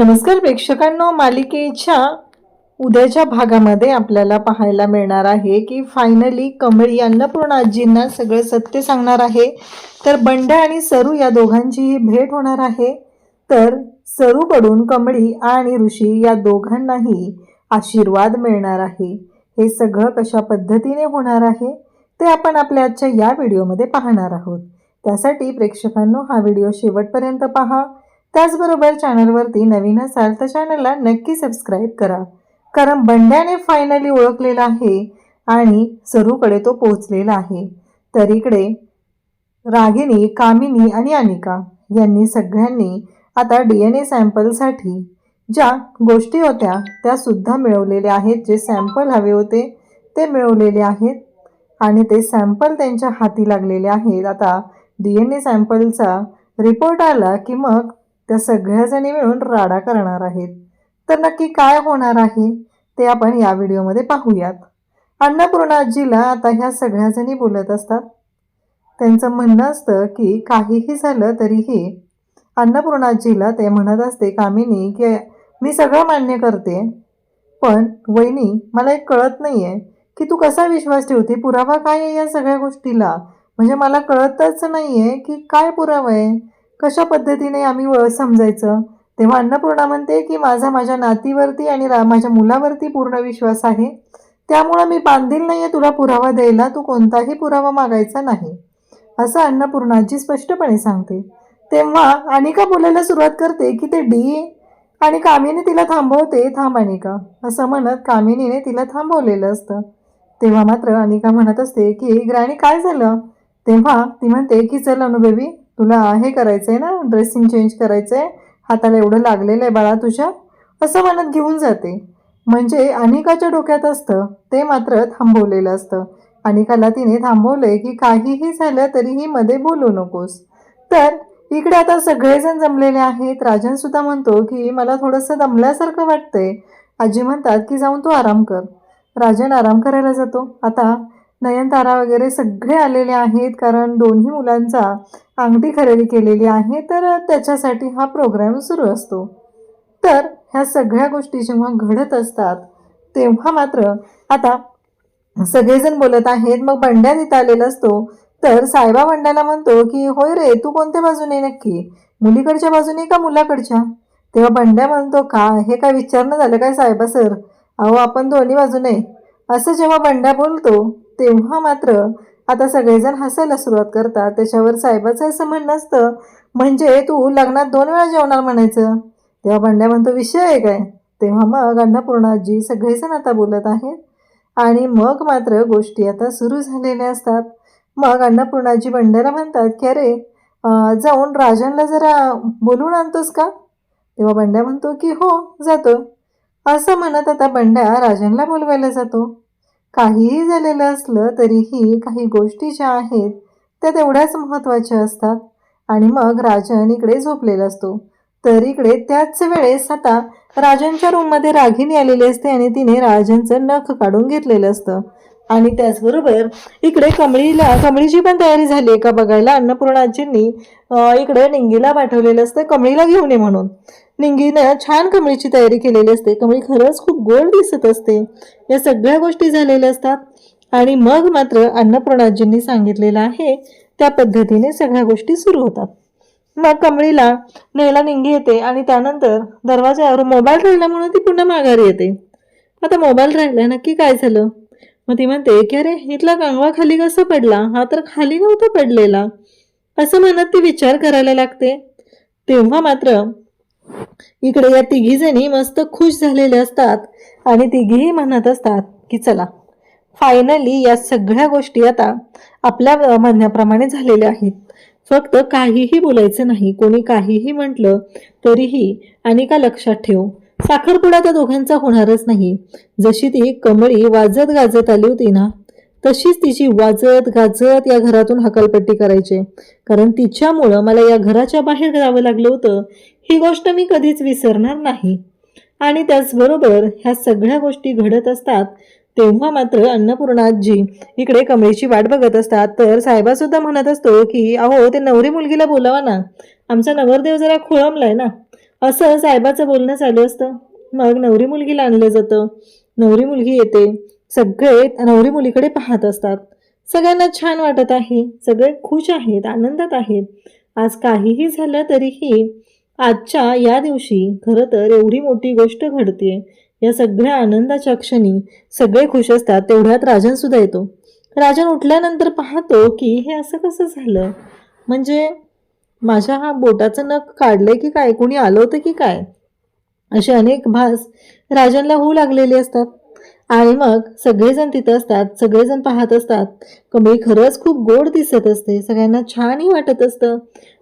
नमस्कार प्रेक्षकांनो, मालिकेच्या उद्याच्या भागामध्ये आपल्याला पाहायला मिळणार आहे की फायनली कमळी अन्नपूर्णा आजींना सगळं सत्य सांगणार आहे। तर बंड्या आणि सरू या दोघांचीही भेट होणार आहे। तर सरूकडून कमळी आणि ऋषी या दोघांनाही आशीर्वाद मिळणार आहे। हे सगळं कशा पद्धतीने होणार आहे ते आपण आपल्या आजच्या या व्हिडिओमध्ये पाहणार आहोत। त्यासाठी प्रेक्षकांनो हा व्हिडिओ शेवटपर्यंत पहा। त्याचबरोबर चॅनलवरती नवीन असाल तर चॅनलला नक्की सबस्क्राईब करा, कारण बंड्याने फायनली ओळखलेला आहे आणि सरूकडे तो पोहोचलेला आहे। तर इकडे रागिनी, कामिनी आणि अनिका यांनी सगळ्यांनी आता DNA सॅम्पलसाठी ज्या गोष्टी होत्या त्या सुद्धा मिळवलेल्या आहेत। जे सॅम्पल हवे होते ते मिळवलेले आहेत आणि ते सॅम्पल त्यांच्या हाती लागलेले आहेत। आता DNA सॅम्पलचा रिपोर्ट आला की मग त्या सगळ्याजणी मिळून राडा करणार आहेत। तर नक्की काय होणार आहे ते आपण या व्हिडिओमध्ये पाहूयात। अन्नपूर्णा आजीला आता ह्या सगळ्याजणी बोलत असतात। त्यांचं म्हणणं असतं की काहीही झालं तरीही अन्नपूर्णा आजीला ते म्हणत असते कामिनी की मी सगळं मान्य करते, पण वहिनी मला एक कळत नाहीये की तू कसा विश्वास ठेवते, पुरावा काय आहे या सगळ्या गोष्टीला? म्हणजे मला कळतच नाहीये की काय पुरावा आहे, कशा पद्धतीने आम्ही समजायचं। तेव्हा अन्नपूर्णा म्हणते की माझ्या नातीवरती आणि माझ्या मुलावरती पूर्ण विश्वास आहे, त्यामुळे मी बांधील नाहीये तुला पुरावा द्यायला, तू कोणताही पुरावा मागायचा नाही, असं अन्नपूर्णाजी स्पष्टपणे सांगते। तेव्हा अनिका बोलायला सुरुवात करते की ते डी आणि कामिनी तिला थांबवते, थांब अनिका असं म्हणत कामिनीने तिला थांबवलेलं असतं। तेव्हा मात्र अनिका म्हणत असते की ग्रॅनी काय झालं? तेव्हा ती म्हणते की चल अनु बेबी, तुला हे करायचंय ना, ड्रेसिंग चेंज करायचंय, हाताला एवढं लागलेलं आहे बाळा तुझ्या, असं म्हणत घेऊन जाते। म्हणजे अनिकाच्या डोक्यात असतं ते मात्र थांबवलेलं असतं। अनिकाला तिने थांबवलंय की काहीही झालं तरीही मध्ये बोलू नकोस। तर इकडे आता सगळेजण जमलेले आहेत। राजन सुद्धा म्हणतो की मला थोडंसं दमल्यासारखं वाटतंय। आजी म्हणतात की जाऊन तू आराम कर। राजन आराम करायला जातो। आता नयनतारा वगैरे सगळे आलेले आहेत, कारण दोन्ही मुलांचा अंगठी खरेदी केलेली आहे, तर त्याच्यासाठी हा प्रोग्राम सुरू असतो। तर ह्या सगळ्या गोष्टी जेव्हा घडत असतात तेव्हा मात्र आता सगळेजण बोलत आहेत। मग बंड्या तिथं आलेला असतो। तर साहेबा बंड्याला म्हणतो की होय रे, तू कोणत्या बाजूने नक्की, मुलीकडच्या बाजूने का मुलाकडच्या? तेव्हा बंड्या म्हणतो का हे काय विचारणं झालं काय साहेबा सर, अहो आपण दोन्ही बाजूने, असं जेव्हा बंड्या बोलतो तेव्हा मात्र आता सगळेजण हसायला सुरुवात करतात। त्याच्यावर साहेबाचं असं म्हणणं असतं म्हणजे तू लग्नात 2 वेळा जेवणार म्हणायचं। तेव्हा बंड्या म्हणतो विषय आहे काय? तेव्हा मग अन्नपूर्णाजी सगळेजण आता बोलत आहेत आणि मग मात्र गोष्टी आता सुरू झालेल्या असतात। मग अन्नपूर्णाजी बंड्याला म्हणतात की अरे जाऊन राजनला जरा बोलून आणतोस का? तेव्हा बंड्या म्हणतो की हो जातो, असं म्हणत आता बंड्या राजनला बोलवायला जातो। काहीही झालेलं असलं तरीही काही गोष्टी ज्या आहेत त्या तेवढ्याच महत्त्वाच्या असतात। आणि मग राजन इकडे झोपलेला असतो। तर इकडे त्याच वेळेस आता राजनच्या रूममध्ये रागिनी आलेली असते आणि तिने राजनचं नख काढून घेतलेलं असतं। आणि त्याचबरोबर इकडे कमळीची पण तयारी झाली आहे का बघायला अन्नपूर्णाजींनी इकडे निंगीला पाठवलेलं असतं कमळीला घेऊन ये म्हणून। निंगीनं छान कमळीची तयारी केलेली असते। कमळी खरंच खूप गोड दिसत असते। या सगळ्या गोष्टी झालेल्या असतात आणि मग मात्र अन्नपूर्णाजींनी सांगितलेलं आहे त्या पद्धतीने सगळ्या गोष्टी सुरू होतात। मग कमळीला न्यायला निंगी येते आणि त्यानंतर दरवाजावर मोबाईल राहिल्यामुळे ती पुन्हा माघारी येते। आता मोबाईल राहिला, नक्की काय झालं? मग ती म्हणते की अरे इथला कंगवा खाली कसा पडला, हा तर खाली नव्हता पडलेला, असं म्हणत ती विचार करायला लागते। तेव्हा मात्र इकडे या तिघी जणी मस्त खुश झालेले असतात आणि तिघीही म्हणत असतात की चला फायनली या सगळ्या गोष्टी आता आपल्या म्हणण्याप्रमाणे झालेल्या आहेत, फक्त काहीही बोलायचं नाही। कोणी काहीही म्हटलं तरीही अनिका लक्षात ठेव, साखरपुडा त्या दोघांचा होणारच नाही। जशी ती कमळी वाजत गाजत आली होती ना, तशीच तिची वाजत गाजत या घरातून हकालपट्टी करायचे, कारण तिच्यामुळं मला या घराच्या बाहेर जावं लागलं होतं, ही गोष्ट मी कधीच विसरणार नाही। आणि त्याचबरोबर ह्या सगळ्या गोष्टी घडत असतात तेव्हा मात्र अन्नपूर्णाजी इकडे कमळीची वाट बघत असतात। तर साहेबा सुद्धा म्हणत असतो की अहो ते नवरी मुलगीला बोलावा ना, आमचा नवरदेव जरा खोळंबलाय ना, असं साहेबाचं बोलणं चालू असतं. मग नवरी मुलगीला आणलं जातं. नवरी मुलगी येते. सगळे नवरी मुलीकडे पाहत असतात. सगळ्यांना छान वाटत आहे. सगळे खुश आहेत, आनंदात आहेत. आज काहीही झालं तरीही आजच्या या दिवशी खरं तर एवढी मोठी गोष्ट घडते. या सगळ्या आनंदाच्या क्षणी सगळे खुश असतात. तेवढ्यात राजन सुद्धा येतो. राजन उठल्यानंतर पाहतो की हे असं कसं झालं, म्हणजे माझ्या हा बोटाचं नख काढलंय की काय, कोणी आलं होतं की काय, असे अनेक भास राजनला होऊ लागलेले असतात. आणि मग सगळेजण तिथं असतात. सगळेजण पाहत असतात. कमळी खरंच खूप गोड दिसत असते. सगळ्यांना छानही वाटत असतं.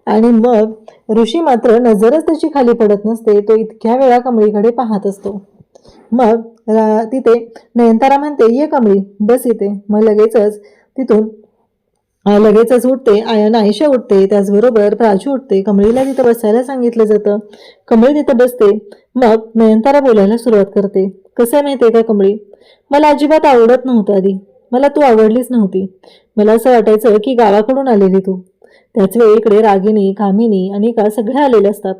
आणि मग ऋषी मात्र नजरच त्याची खाली पडत नसते. तो इतक्या वेळा कमळीकडे पाहत असतो. मग तिथे नयनतारा म्हणते, ये कमळी बस इथे. मग लगेचच उठते. आयशा उठते. त्याचबरोबर प्राजू उठते. कमळीला तिथं बसायला सांगितलं जातं. कमळी तिथं बसते. मग नयनतारा बोलायला सुरुवात करते. कसं आहे माहितीये का कमळी, मला अजिबात आवडत नव्हतं आधी. मला तू आवडलीच नव्हती. मला असं वाटायचं की गावाकडून आलेली तू. त्याच वेळी इकडे रागिनी, कामिनी आणि का सगळ्या आलेल्या असतात.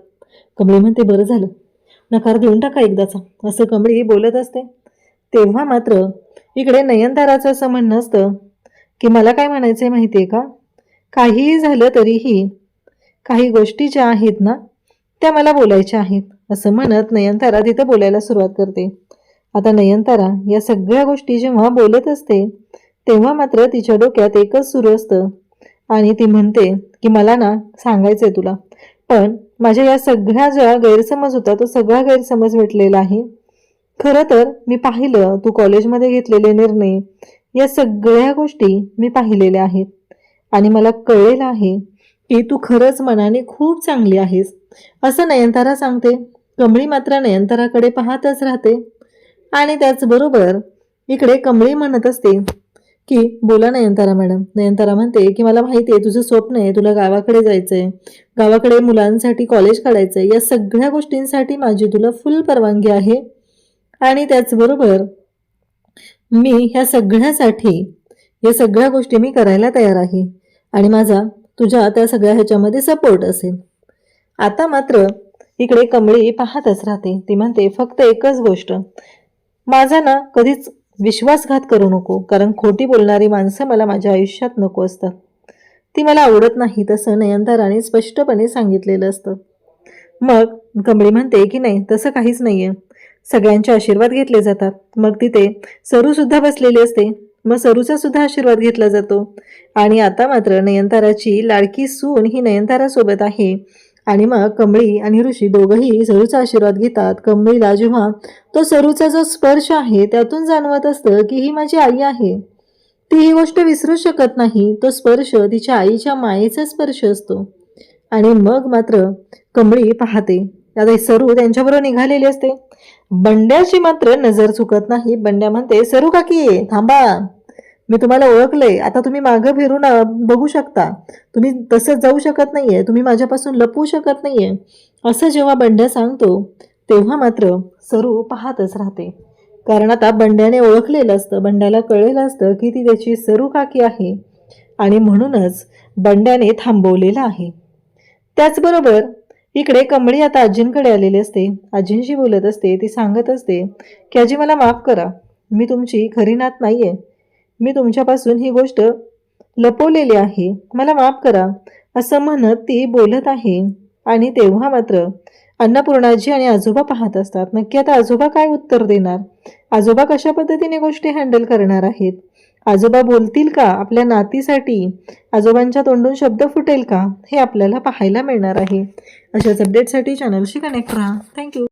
कमळी म्हणते, बरं झालं, नकार देऊन टाका एकदाचा, असं कमळी बोलत असते. तेव्हा मात्र इकडे नयनताराचं असं म्हणणं असतं की मला काय म्हणायचंय माहितीये का, काहीही झालं तरीही काही गोष्टी ज्या आहेत ना त्या मला बोलायच्या आहेत, असं म्हणत नयनतारा तिथं बोलायला सुरुवात करते. आता नयनतारा या सगळ्या गोष्टी जेव्हा बोलत असते तेव्हा मात्र तिच्या डोक्यात एकच सुरू असतं आणि ती म्हणते की मला ना सांगायचंय तुला, पण माझ्या या सगळ्या ज्या गैरसमज होता तो सगळा गैरसमज मिटलेला आहे. खरं तर मी पाहिलं तू कॉलेजमध्ये घेतलेले निर्णय, या सगळ्या गोष्टी मी पाहिलेल्या आहेत आणि मला कळलेलं आहे की तू खरंच मनाने खूप चांगली आहेस, असं नयनतारा सांगते. कमळी मात्र नयनताराकडे पाहतच राहते. आणि त्याचबरोबर इकडे कमळी म्हणत असते की बोला नयनतारा मॅडम. नयनतारा म्हणते की मला माहिती आहे तुझं स्वप्न आहे, तुला गावाकडे जायचंय, गावाकडे मुलांसाठी कॉलेज काढायचंय. या सगळ्या गोष्टींसाठी माझी तुला फुल परवानगी आहे आणि त्याचबरोबर मी ह्या सगळ्यासाठी या सगळ्या गोष्टी मी करायला तयार आहे आणि माझा तुझ्या त्या सगळ्या ह्याच्यामध्ये सपोर्ट असेल. आता मात्र इकडे कमळी पाहतच राहते. ती म्हणते फक्त एकच गोष्ट, माझा ना कधीच विश्वासघात करू नको, कारण खोटी बोलणारी माणसं मला माझ्या आयुष्यात नको असतात. ती मला आवडत नाही, तसं नयनताराने स्पष्टपणे सांगितलेलं असतं. मग कमळी म्हणते की नाही तसं काहीच नाहीये, सगळ्यांचे आशीर्वाद घेतले जातात. मग तिथे सरू सुद्धा बसलेली असते. मग सरूचा सुद्धा आशीर्वाद घेतला जातो. आणि आता मात्र नयनताराची लाडकी सून ही नयनतारा सोबत आहे आणि मग कमळी आणि ऋषी दोघंही सरूचा आशीर्वाद घेतात. कमळीला जेव्हा तो सरूचा जो स्पर्श आहे त्यातून जाणवत असतं की ही माझी आई आहे. ती ही गोष्ट विसरू शकत नाही. तो स्पर्श तिच्या आईच्या मायेचा स्पर्श असतो. आणि मग मात्र कमळी पाहते आता सरू त्यांच्याबरोबर निघालेली असते. बंड्याची मात्र नजर चुकत नाही. बंड्या म्हणते, सरू काकी थांबा, मी तुम्हाला ओळखलंय, आता तुम्ही मागं फिरून बघू शकता, तुम्ही तसं जाऊ शकत नाहीये, तुम्ही माझ्यापासून लपवू शकत नाहीये, असं जेव्हा बंड्या सांगतो तेव्हा मात्र सरू पाहतच राहते. कारण आता बंड्याने ओळखलेलं असतं, बंड्याला कळलेलं असतं की ती त्याची सरू काकी आहे आणि म्हणूनच बंड्याने थांबवलेलं आहे. त्याचबरोबर इकडे कमळी आता आजींकडे आलेली असते. आजींशी बोलत असते. ती सांगत असते की आजी मला माफ करा, मी तुमची खरी नात नाहीये, मी तुमच्यापासून ही गोष्ट लपवलेली आहे, मला माफ करा, असं म्हणत ती बोलत आहे. आणि तेव्हा मात्र अन्नपूर्णाजी आणि आजोबा पाहत असतात. नक्की आता आजोबा काय उत्तर देणार, आजोबा कशा पद्धतीने गोष्टी हँडल करणार आहेत, आजोबा बोलतील का आपल्या नातीसाठी, आजोबांच्या तोंडून शब्द फुटेल का, हे आपल्याला पाहायला मिळणार आहे. अशाच अपडेटसाठी चॅनलशी कनेक्ट राहा. थँक्यू.